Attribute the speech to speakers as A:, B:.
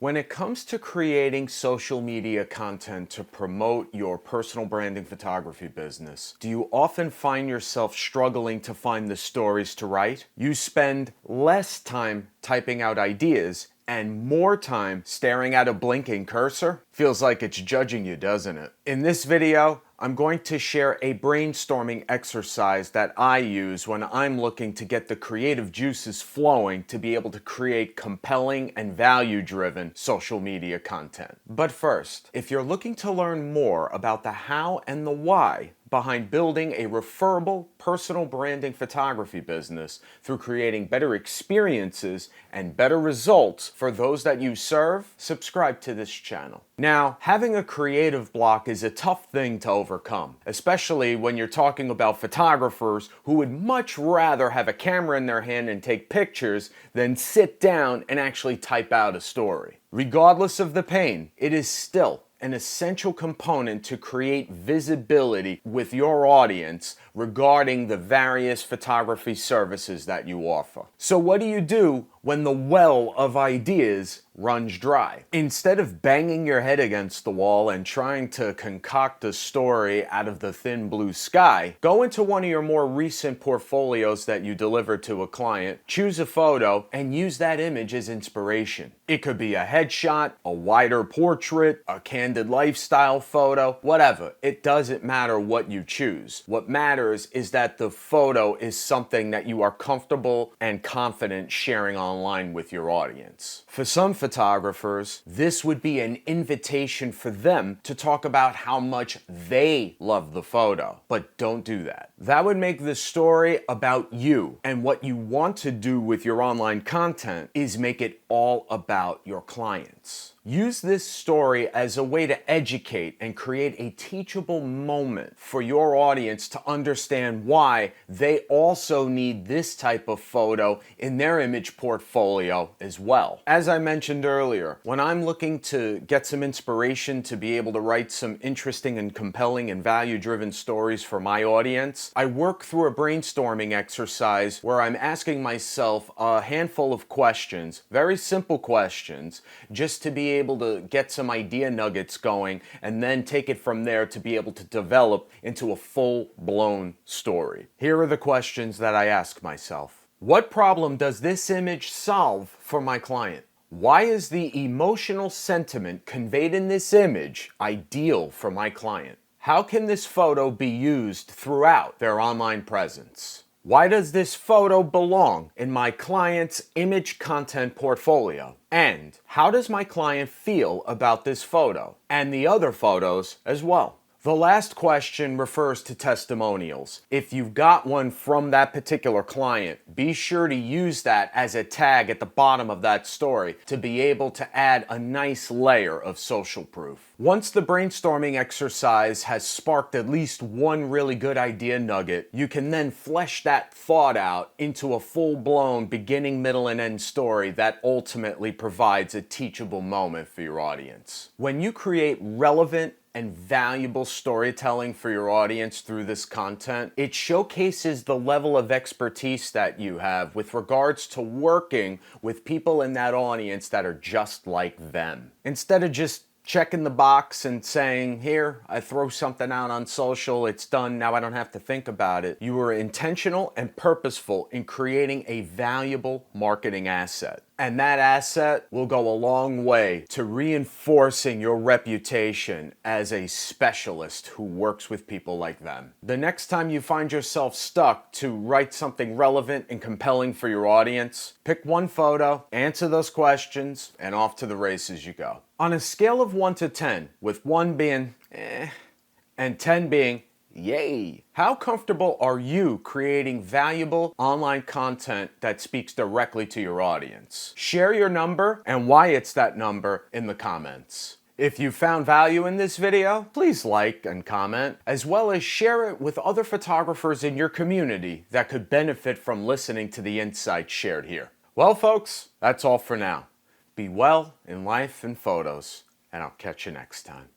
A: When it comes to creating social media content to promote your personal branding photography business, do you often find yourself struggling to find the stories to write? You spend less time typing out ideas and more time staring at a blinking cursor? Feels like it's judging you, doesn't it? In this video, I'm going to share a brainstorming exercise that I use when I'm looking to get the creative juices flowing to be able to create compelling and value-driven social media content. But first, if you're looking to learn more about the how and the why behind building a referable personal branding photography business through creating better experiences and better results for those that you serve, subscribe to this channel. Now, having a creative block is a tough thing to overcome, especially when you're talking about photographers who would much rather have a camera in their hand and take pictures than sit down and actually type out a story. Regardless of the pain, it is still an essential component to create visibility with your audience regarding the various photography services that you offer. So what do you do when the well of ideas runs dry? Instead of banging your head against the wall and trying to concoct a story out of the thin blue sky, go into one of your more recent portfolios that you delivered to a client, choose a photo, and use that image as inspiration. It could be a headshot, a wider portrait, a candid lifestyle photo, whatever. It doesn't matter what you choose. What matters is that the photo is something that you are comfortable and confident sharing online with your audience. For some photographers, this would be an invitation for them to talk about how much they love the photo, but don't do that. That would make the story about you, and what you want to do with your online content is make it all about your clients. Use this story as a way to educate and create a teachable moment for your audience to understand why they also need this type of photo in their image portfolio as well. As I mentioned earlier, when I'm looking to get some inspiration to be able to write some interesting and compelling and value-driven stories for my audience, I work through a brainstorming exercise where I'm asking myself a handful of questions, very simple questions, just to be able to get some idea nuggets going and then take it from there to be able to develop into a full-blown story. Here are the questions that I ask myself. What problem does this image solve for my client? Why is the emotional sentiment conveyed in this image ideal for my client? How can this photo be used throughout their online presence? Why does this photo belong in my client's image content portfolio? And how does my client feel about this photo and the other photos as well? The last question refers to testimonials. If you've got one from that particular client, be sure to use that as a tag at the bottom of that story to be able to add a nice layer of social proof. Once the brainstorming exercise has sparked at least one really good idea nugget, you can then flesh that thought out into a full-blown beginning, middle, and end story that ultimately provides a teachable moment for your audience. When you create relevant and valuable storytelling for your audience through this content, it showcases the level of expertise that you have with regards to working with people in that audience that are just like them. Instead of just checking the box and saying, here, I throw something out on social, it's done, now I don't have to think about it. You were intentional and purposeful in creating a valuable marketing asset. And that asset will go a long way to reinforcing your reputation as a specialist who works with people like them. The next time you find yourself stuck to write something relevant and compelling for your audience, pick one photo, answer those questions, and off to the races you go. On a scale of 1 to 10, with 1 being and 10 being yay, how comfortable are you creating valuable online content that speaks directly to your audience? Share your number and why it's that number in the comments. If you found value in this video, please like and comment, as well as share it with other photographers in your community that could benefit from listening to the insights shared here. Well, folks, that's all for now. Be well in life and photos, and I'll catch you next time.